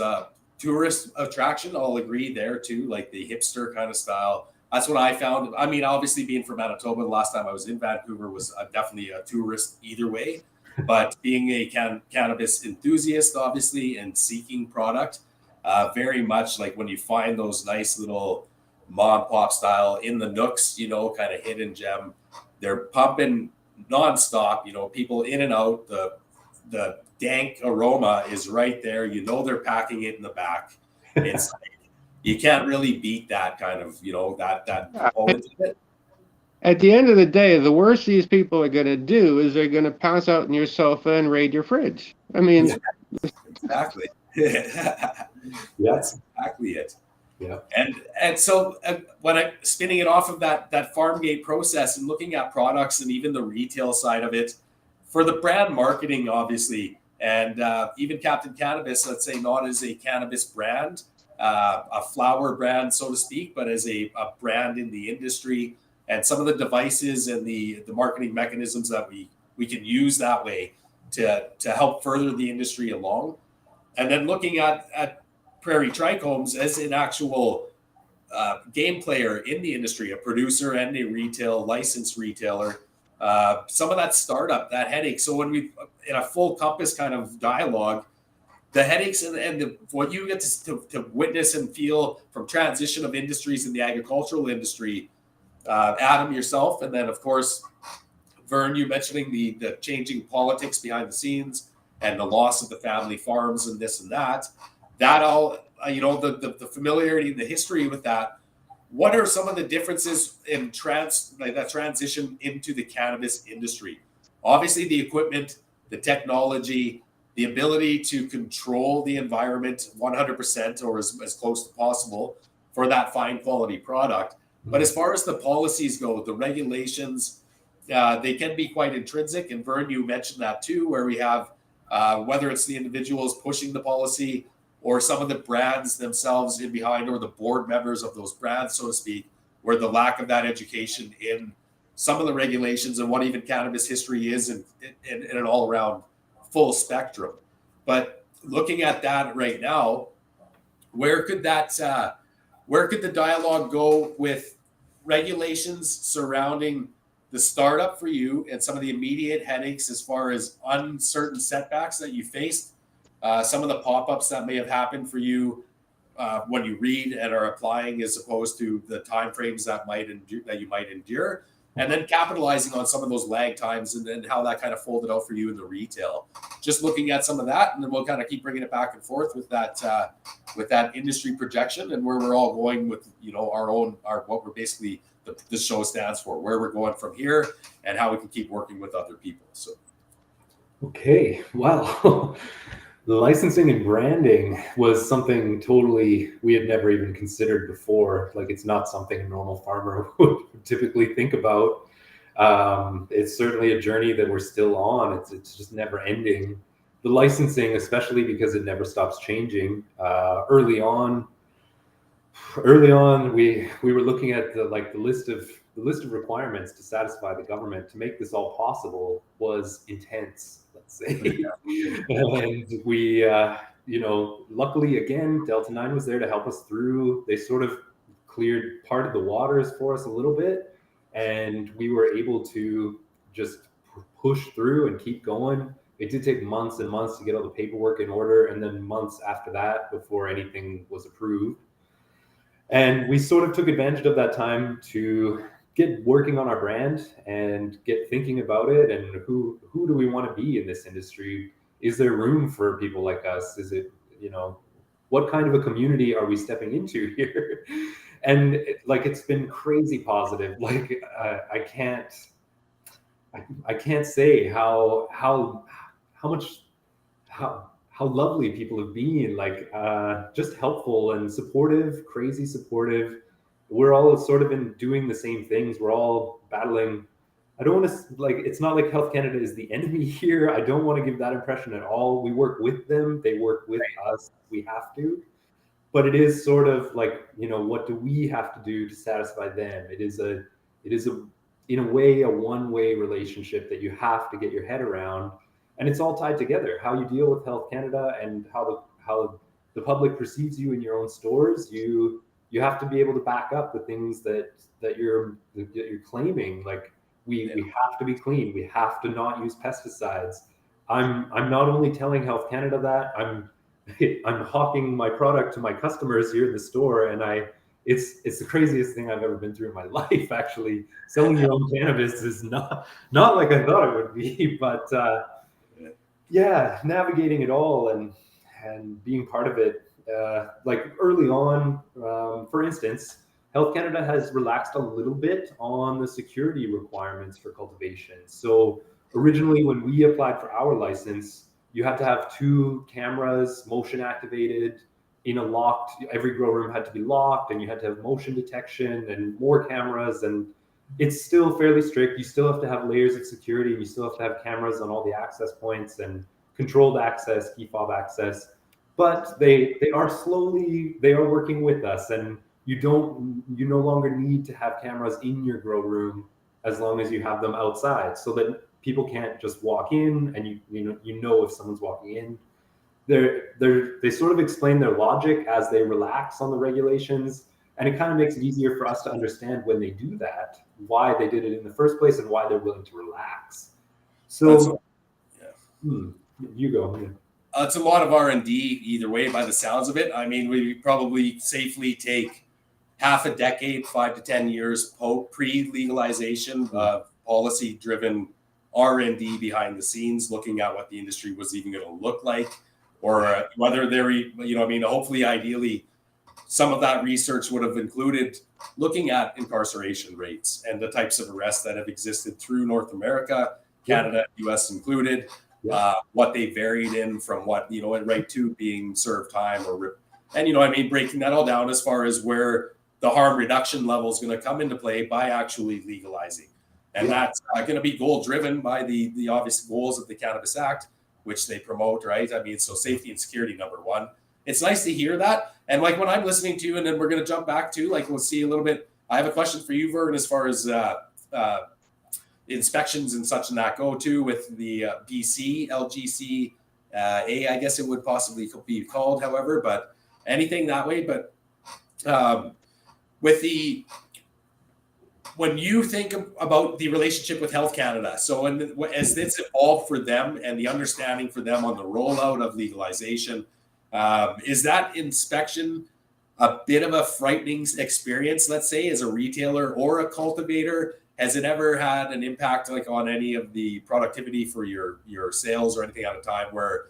Speaker 1: tourist attraction. I'll agree there too, like the hipster kind of style. That's what I found. I mean, obviously being from Manitoba, the last time I was in Vancouver was definitely a tourist either way. But being a cannabis enthusiast, obviously, and seeking product, very much like when you find those nice little mom pop style in the nooks, kind of hidden gem, they're pumping nonstop, people in and out. The dank aroma is right there. They're packing it in the back. It's like, you can't really beat that kind of, that component of it.
Speaker 3: At the end of the day, the worst these people are going to do is they're going to pass out on your sofa and raid your fridge. I mean,
Speaker 1: exactly. That's exactly it.
Speaker 2: Yeah.
Speaker 1: And so when I'm spinning it off of that farm gate process and looking at products and even the retail side of it, for the brand marketing, obviously, and even Captain Cannabis, let's say not as a cannabis brand, a flower brand, so to speak, but as a brand in the industry, and some of the devices and the marketing mechanisms that we can use that way to help further the industry along. And then looking at Prairie Trichomes as an actual game player in the industry, a producer and a retail licensed retailer, some of that startup, that headache. So when we, in a full compass kind of dialogue, the headaches and what you get to witness and feel from transition of industries in the agricultural industry, Adam, yourself, and then of course, Verne, you mentioning the changing politics behind the scenes and the loss of the family farms and this and that all, the familiarity and the history with that. What are some of the differences in that transition into the cannabis industry? Obviously, the equipment, the technology, the ability to control the environment 100% or as close to possible for that fine quality product. But as far as the policies go, the regulations, they can be quite intrinsic. And Verne, you mentioned that too, where we have, whether it's the individuals pushing the policy or some of the brands themselves in behind, or the board members of those brands, so to speak, where the lack of that education in some of the regulations and what even cannabis history is in an all around full spectrum. But looking at that right now, where could the dialogue go with regulations surrounding the startup for you and some of the immediate headaches as far as uncertain setbacks that you faced, some of the pop-ups that may have happened for you when you read and are applying, as opposed to the timeframes that you might endure, and then capitalizing on some of those lag times and then how that kind of folded out for you in the retail. Just looking at some of that, and then we'll kind of keep bringing it back and forth with that industry projection and where we're all going with what we're basically the show stands for, where we're going from here, and how we can keep working with other people. So,
Speaker 2: okay, wow. The licensing and branding was something totally we had never even considered before. Like, it's not something a normal farmer would typically think about. It's certainly a journey that we're still on. It's just never ending. The licensing, especially because it never stops changing. Early on, we were looking at the list of requirements to satisfy the government to make this all possible was intense, let's say. And we, luckily again, Delta 9 was there to help us through. They sort of cleared part of the waters for us a little bit, and we were able to just push through and keep going. It did take months and months to get all the paperwork in order, and then months after that before anything was approved. And we sort of took advantage of that time to get working on our brand and get thinking about it, and who do we want to be in this industry? Is there room for people like us? Is it, what kind of a community are we stepping into here? And it's been crazy positive. I can't say how much how lovely people have been, just helpful and supportive, crazy supportive. We're all sort of in doing the same things. We're all battling. I don't want to it's not like Health Canada is the enemy here. I don't want to give that impression at all. We work with them. They work with us. We have to. But it is sort of what do we have to do to satisfy them? It is in a way a one-way relationship that you have to get your head around, and it's all tied together. How you deal with Health Canada and how the public perceives you in your own stores. You have to be able to back up the things that you're claiming. We have to be clean. We have to not use pesticides. I'm not only telling Health Canada that, I'm hawking my product to my customers here in the store, and it's the craziest thing I've ever been through in my life. Actually, selling your own cannabis is not like I thought it would be, but navigating it all and being part of it. Early on, for instance, Health Canada has relaxed a little bit on the security requirements for cultivation. So originally, when we applied for our license, you had to have 2 cameras, motion activated, in a locked, every grow room had to be locked, and you had to have motion detection and more cameras. And it's still fairly strict. You still have to have layers of security, and you still have to have cameras on all the access points and controlled access, key fob access. But they are working with us, and you no longer need to have cameras in your grow room as long as you have them outside, so that people can't just walk in and you know if someone's walking in. They sort of explain their logic as they relax on the regulations, and it kind of makes it easier for us to understand when they do that, why they did it in the first place and why they're willing to relax. So you go. Yeah.
Speaker 1: It's a lot of R&D either way by the sounds of it. I mean, we probably safely take half a decade, 5 to 10 years pre-legalization, policy-driven R&D behind the scenes, looking at what the industry was even going to look like, or whether hopefully, ideally, some of that research would have included looking at incarceration rates and the types of arrests that have existed through North America, Canada, US included, what they varied in from what, right to being served time and, breaking that all down as far as where the harm reduction level is going to come into play by actually legalizing. And that's going to be goal driven by the obvious goals of the Cannabis Act, which they promote, right? I mean, so safety and security, number one. It's nice to hear that. And when I'm listening to you, and then we're going to jump back to, we'll see a little bit. I have a question for you, Verne, as far as inspections and such and that go to with the BC, LGC, I guess it would possibly be called, however, but anything that way. But when you think about the relationship with Health Canada, so as it's evolved for them and the understanding for them on the rollout of legalization, is that inspection a bit of a frightening experience, let's say, as a retailer or a cultivator? Has it ever had an impact on any of the productivity for your sales or anything at a time where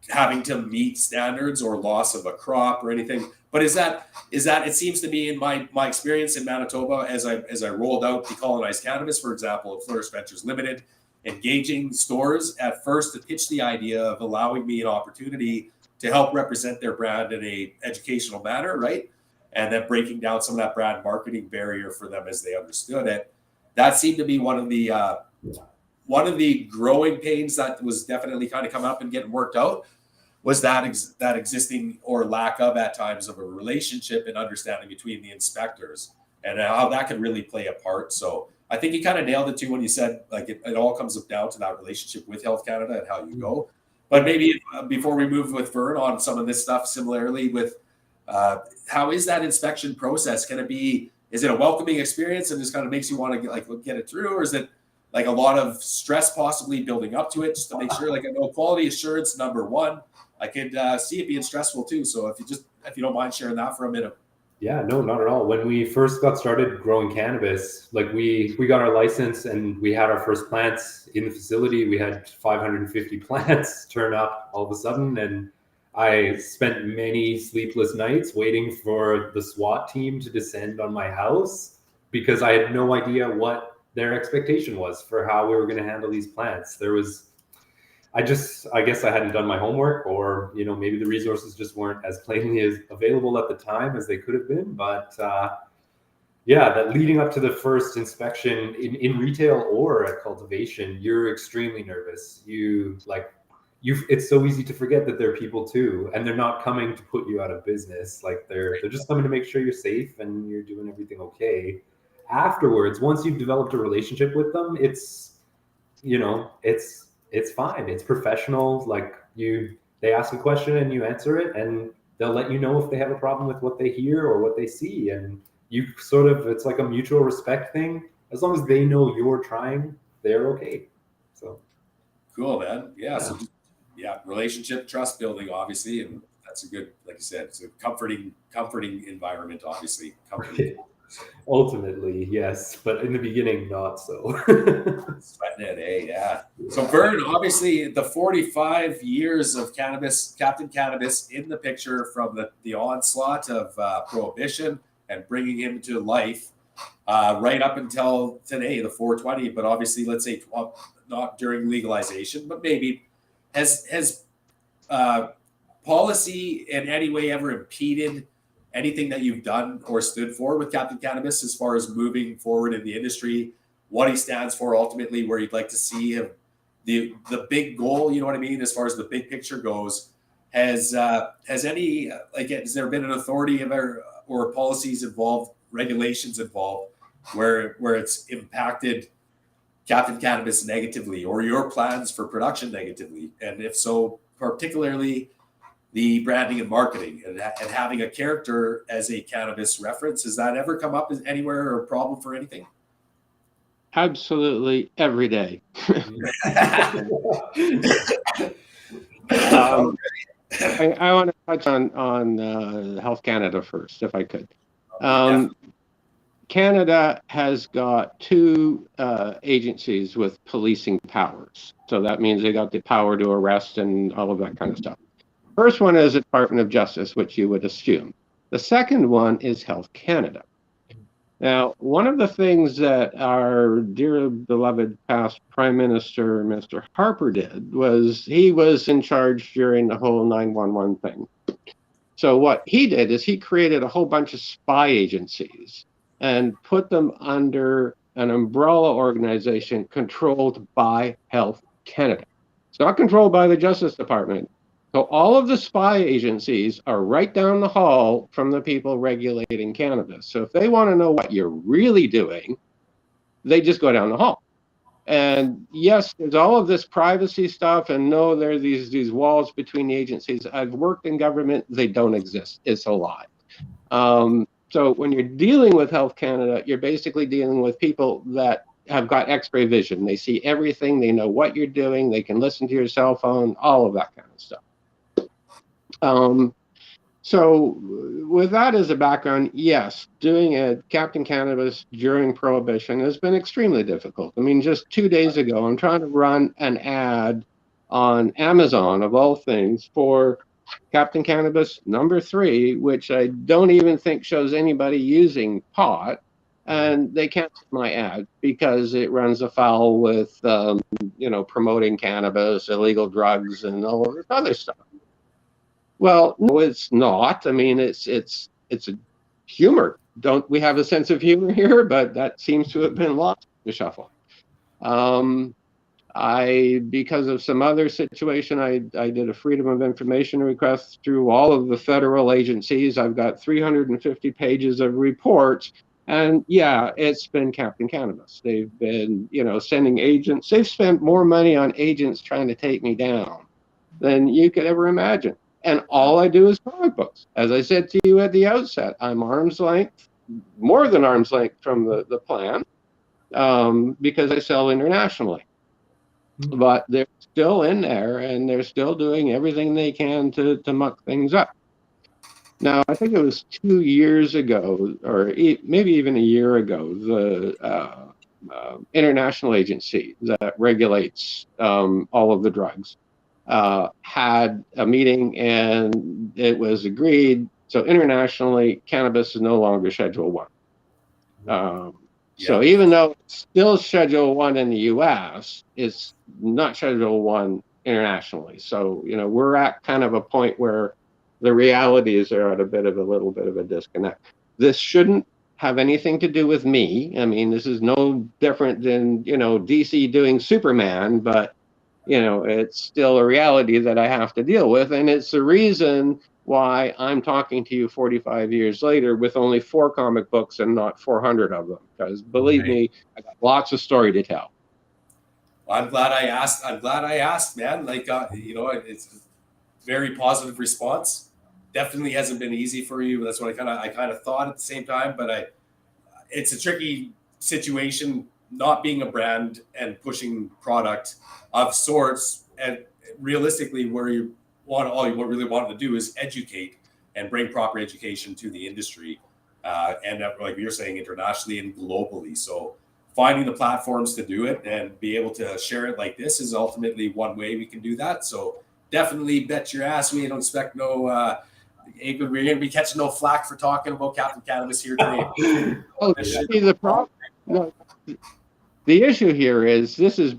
Speaker 1: having to meet standards or loss of a crop or anything? But is that it seems to me in my experience in Manitoba, as I rolled out Decolonized Cannabis, for example, at Flourish Ventures Limited, engaging stores at first to pitch the idea of allowing me an opportunity to help represent their brand in a educational manner, right? And then breaking down some of that brand marketing barrier for them as they understood it. That seemed to be one of the growing pains that was definitely kind of coming up and getting worked out, was that existing or lack of at times of a relationship and understanding between the inspectors and how that could really play a part. So I think you kind of nailed it too when you said it all comes down to that relationship with Health Canada and how you go. But maybe before we move with Verne on some of this stuff, similarly with how is that inspection process? Is it a welcoming experience and just kind of makes you want to get it through, or is it a lot of stress possibly building up to it just to make sure? I know quality assurance, number one. I could see it being stressful too. So if you don't mind sharing that for a minute.
Speaker 2: Yeah, no, not at all. When we first got started growing cannabis, we got our license and we had our first plants in the facility. We had 550 plants turn up all of a sudden, and I spent many sleepless nights waiting for the SWAT team to descend on my house because I had no idea what their expectation was for how we were going to handle these plants. I guess I hadn't done my homework, or maybe the resources just weren't as plainly as available at the time as they could have been. But yeah, that leading up to the first inspection in retail or at cultivation, you're extremely nervous. It's so easy to forget that they're people too, and they're not coming to put you out of business. Like they're just coming to make sure you're safe and you're doing everything okay. Afterwards, once you've developed a relationship with them, it's fine. It's professional. Like they ask a question and you answer it, and they'll let you know if they have a problem with what they hear or what they see. And it's like a mutual respect thing. As long as they know you're trying, they're okay. So
Speaker 1: cool, man. Yeah. So relationship, trust building, obviously, and that's a good, like you said, it's a comforting environment, obviously.
Speaker 2: Ultimately, yes, but in the beginning, not so.
Speaker 1: Sweating it, yeah. So Verne, obviously, the 45 years of cannabis, Captain Cannabis, in the picture from the onslaught of prohibition and bringing him to life, right up until today, the 420. But obviously, let's say not during legalization, but maybe has policy in any way ever impeded anything that you've done or stood for with Captain Cannabis as far as moving forward in the industry, what he stands for ultimately, where you'd like to see him, the big goal, you know what I mean, as far as the big picture goes? Has there been an authority or policies involved, regulations involved, where it's impacted Captain Cannabis negatively, or your plans for production negatively? And if so, particularly the branding and marketing and having a character as a cannabis reference, has that ever come up anywhere or a problem for anything?
Speaker 3: Absolutely every day. I want to touch on Health Canada first, if I could. Canada has got two agencies with policing powers. So that means they got the power to arrest and all of that kind of stuff. First one is the Department of Justice, which you would assume. The second one is Health Canada. Now, one of the things that our dear beloved past Prime Minister, Mr. Harper, did was he was in charge during the whole 911 thing. So what he did is he created a whole bunch of spy agencies and put them under an umbrella organization controlled by Health Canada. It's not controlled by the Justice Department. So all of the spy agencies are right down the hall from the people regulating cannabis. So if they want to know what you're really doing, they just go down the hall. And yes, there's all of this privacy stuff, and no, there are these walls between the agencies. I've worked in government; they don't exist. It's a lie. So when you're dealing with Health Canada, you're basically dealing with people that have got X-ray vision. They see everything. They know what you're doing. They can listen to your cell phone, all of that kind of stuff. So with that as a background, yes, doing a Captain Cannabis during Prohibition has been extremely difficult. I mean, just 2 days ago, I'm trying to run an ad on Amazon, of all things, for Captain Cannabis #3, which I don't even think shows anybody using pot. And they canceled my ad because it runs afoul with, promoting cannabis, illegal drugs, and all of this other stuff. Well, no, it's not. I mean, it's a humor. Don't we have a sense of humor here? But that seems to have been lost in the shuffle. Because of some other situation, I did a Freedom of Information request through all of the federal agencies. I've got 350 pages of reports. And yeah, it's been Captain Cannabis. They've been, sending agents. They've spent more money on agents trying to take me down than you could ever imagine. And all I do is comic books. As I said to you at the outset, I'm arm's length, more than arm's length from the plan, because I sell internationally. But they're still in there, and they're still doing everything they can to muck things up. Now, I think it was 2 years ago, or maybe even a year ago, the international agency that regulates all of the drugs had a meeting and it was agreed. So internationally, cannabis is no longer Schedule 1. So even though it's still Schedule 1 in the US, it's not Schedule 1 internationally. So, we're at kind of a point where the realities are at a little bit of a disconnect. This shouldn't have anything to do with me. I mean, this is no different than, DC doing Superman, but, it's still a reality that I have to deal with. And it's the reason why I'm talking to you 45 years later with only 4 comic books and not 400 of them. Because believe me, I got lots of story to tell.
Speaker 1: Well, I'm glad I asked, man. Like, it's a very positive response. Definitely hasn't been easy for you. That's what I kind of thought at the same time. But it's a tricky situation, not being a brand and pushing product of sorts. And realistically, all you really wanted to do is educate and bring proper education to the industry, and like you're saying, internationally and globally. So finding the platforms to do it and be able to share it like this is ultimately one way we can do that. So definitely bet your ass we don't expect no. We're going to be catching no flack for talking about Captain Cannabis here today.
Speaker 3: See, the problem. No, the issue here is this is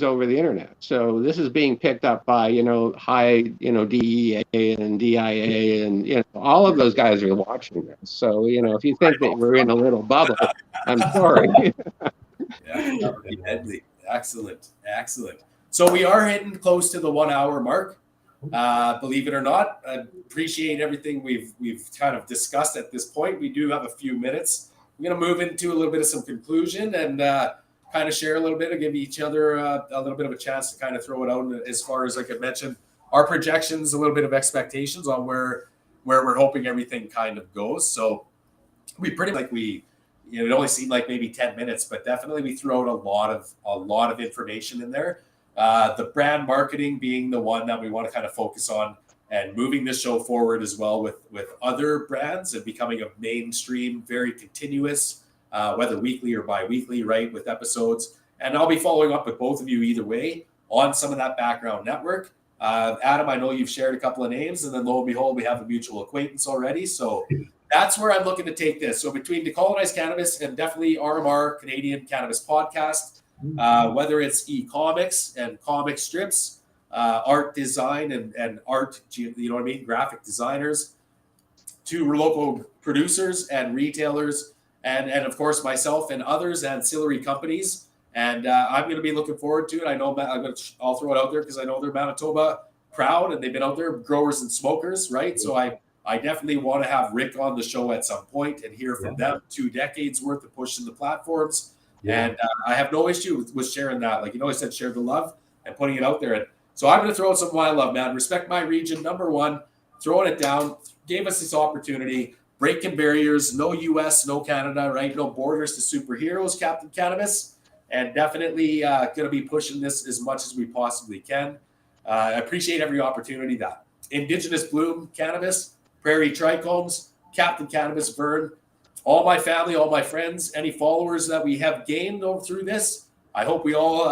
Speaker 3: over the internet. So this is being picked up by, high, DEA and DIA and, all of those guys are watching this. So, if you think that we're in a little bubble, I'm sorry.
Speaker 1: Yeah, that would be deadly. Excellent. So we are hitting close to the 1 hour mark. Believe it or not, I appreciate everything we've kind of discussed at this point. We do have a few minutes. We're going to move into a little bit of some conclusion and kind of share a little bit and give each other a little bit of a chance to kind of throw it out as far as, like I mentioned, our projections, a little bit of expectations on where we're hoping everything kind of goes. So we pretty it only seemed like maybe 10 minutes, but definitely we threw out a lot of information in there. The brand marketing being the one that we want to kind of focus on and moving this show forward as well with other brands and becoming a mainstream, very continuous, whether weekly or bi-weekly, right, with episodes. And I'll be following up with both of you either way on some of that background network. Adam, I know you've shared a couple of names, and then lo and behold, we have a mutual acquaintance already. So that's where I'm looking to take this. So between Decolonized Cannabis and definitely RMR, Canadian Cannabis Podcast, whether it's e-comics and comic strips, art design and art, graphic designers, to local producers and retailers, and of course myself and others, ancillary companies. And I'm going to be looking forward to it. I know I'll throw it out there because I know they're Manitoba proud and they've been out there, growers and smokers, right? So I definitely want to have Rick on the show at some point and hear from them. 2 decades worth of pushing the platforms. Yeah. And I have no issue with sharing that. Like, I said, share the love and putting it out there. And so I'm going to throw out some of my love, man. Respect my region, number one, throwing it down, gave us this opportunity, breaking barriers, no US, no Canada, right? No borders to superheroes, Captain Cannabis. And definitely going to be pushing this as much as we possibly can. I appreciate every opportunity that Indigenous Bloom Cannabis, Prairie Trichomes, Captain Cannabis, Verne, all my family, all my friends, any followers that we have gained through this. I hope we all,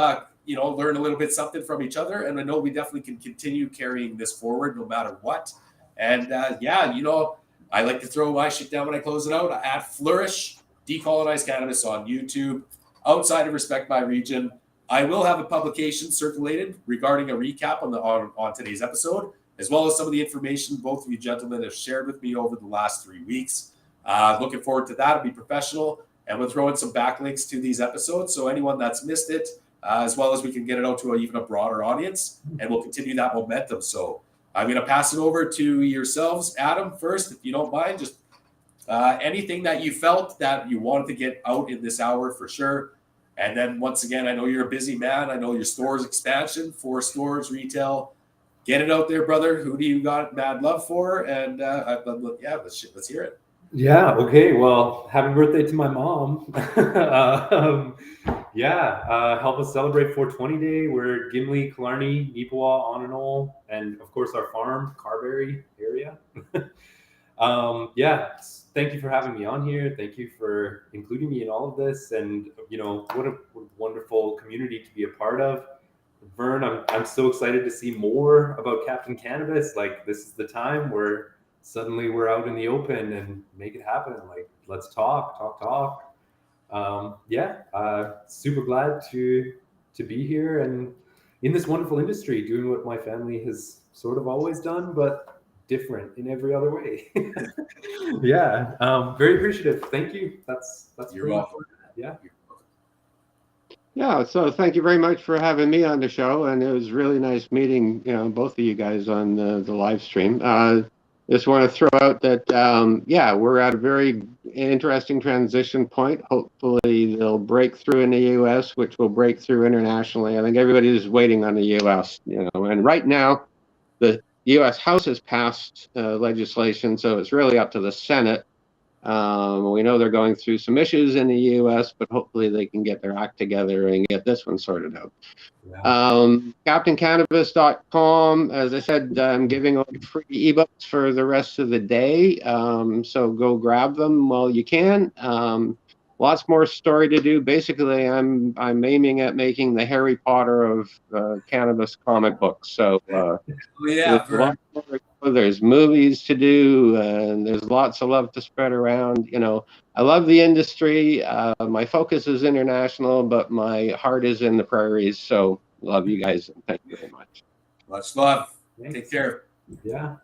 Speaker 1: learn a little bit something from each other. And I know we definitely can continue carrying this forward no matter what. And I like to throw my shit down when I close it out at Flourish, Decolonized Cannabis on YouTube. Outside of Respect My Region, I will have a publication circulated regarding a recap on today's episode, as well as some of the information both of you gentlemen have shared with me over the last 3 weeks. Looking forward to that. It'll be professional, and we'll throw in some backlinks to these episodes, so anyone that's missed it, as well as we can get it out to even a broader audience, and we'll continue that momentum. So I'm going to pass it over to yourselves. Adam, first, if you don't mind, just anything that you felt that you wanted to get out in this hour for sure. And then once again, I know you're a busy man. I know your store's expansion, 4 stores, retail. Get it out there, brother. Who do you got mad love for? And let's hear it.
Speaker 2: Yeah. Okay. Well, happy birthday to my mom. Help us celebrate 420 Day. We're Gimli, Killarney, Neepawa, Onanol, and of course our farm, Carberry area. Thank you for having me on here. Thank you for including me in all of this. And, what a wonderful community to be a part of. Verne, I'm so excited to see more about Captain Cannabis. Like, this is the time where suddenly we're out in the open and make it happen. Like, let's talk. Super glad to be here and in this wonderful industry, doing what my family has sort of always done, but different in every other way. Very appreciative. Thank you. That's
Speaker 1: You're welcome.
Speaker 2: Yeah.
Speaker 3: Yeah, so thank you very much for having me on the show, and it was really nice meeting both of you guys on the live stream. Just want to throw out that we're at a very interesting transition point. Hopefully they'll break through in the U.S., which will break through internationally. I think everybody's waiting on the U.S. And right now the U.S. House has passed legislation, so it's really up to the Senate. We know they're going through some issues in the U.S., but hopefully they can get their act together and get this one sorted out.
Speaker 2: Yeah.
Speaker 3: CaptainCannabis.com, as I said, I'm giving away free ebooks for the rest of the day, so go grab them while you can. Lots more story to do. Basically, I'm aiming at making the Harry Potter of cannabis comic books. So there's movies to do, and there's lots of love to spread around. I love the industry. My focus is international, but my heart is in the prairies. So love you guys, and thank you very much.
Speaker 1: Much love.
Speaker 2: Thanks.
Speaker 1: Take care.
Speaker 2: Yeah.